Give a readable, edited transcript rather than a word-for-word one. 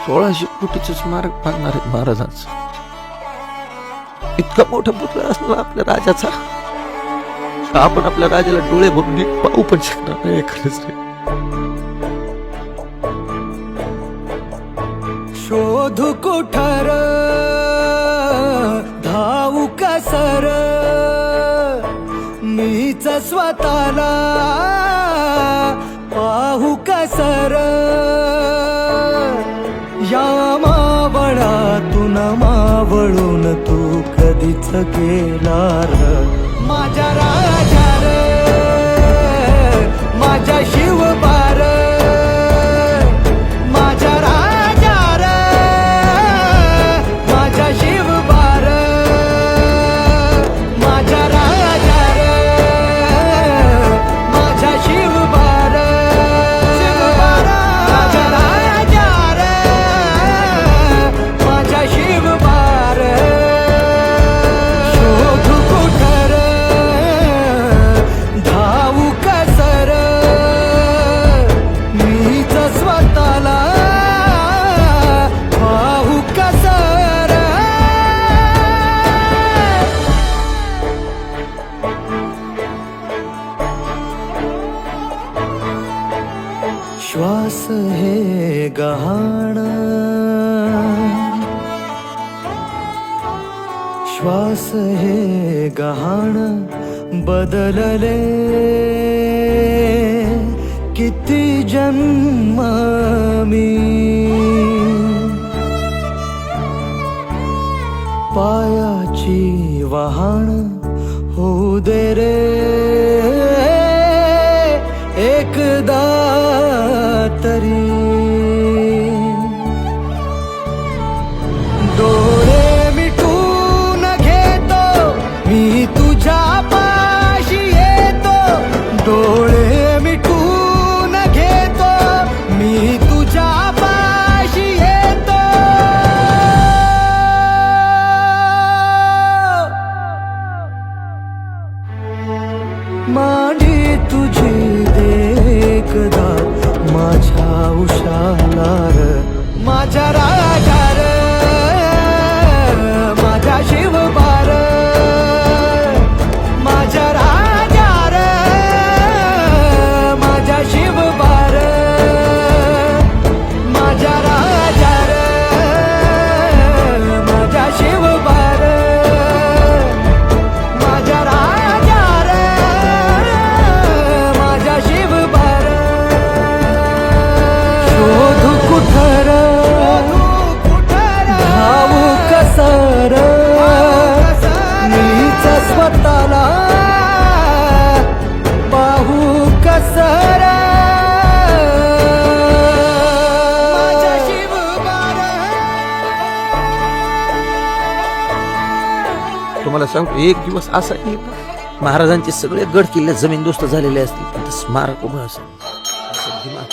1600 कोटीचं स्मारक बांधणार आहेत महाराजांचं. इतका मोठा पुतळा असणार आपल्या राजाचा, आपण आपल्या राजाला डोळे भरून नीट पाहू पण शकणार नाही. खरंच रे. शोधू कुठार धावू कसर मीच स्वतःला पाहू कसर या मावळातून मावळून तू कधीच गेला र माझ्या राजा रे माझ्या शिवबार माझ्या राजा रे माझ्या शिवबार माझ्या राजा रे माझ्या शिवबार माझ्या राजा रे माझ्या शिवबार शोधू कुठर धावू कसर मीच स्वतःला पाहू कसर श्वास हे गहाण श्वास हे गहाण बदलले किती जन्म मी पायाची वहाण होऊ दे रे एकदा तरी डोळे मिटून घेतो मी तुझ्या पाशी येतो डोळे मिटून घेतो मी तुझ्या पाशी येतो मांडी तुझी देखदा माझ्या उशाला र माझ्या राजा र माझ्या शिवबार माझ्या राजा र माझ्या शिवबार माझ्या राजा र माझ्या शिवबार माझ्या राजा र माझ्या शिवबार शोधू कुठर धावू कसर मीच स्वतःला पाहू कसर माझ्या शिवबार तुम्हाला सांगतो, एक दिवस असा येईल महाराजांचे सगळे गड किल्ले जमीनदोस्त झालेले असतील, पण ते स्मारक उभं असेल. असं दिमाग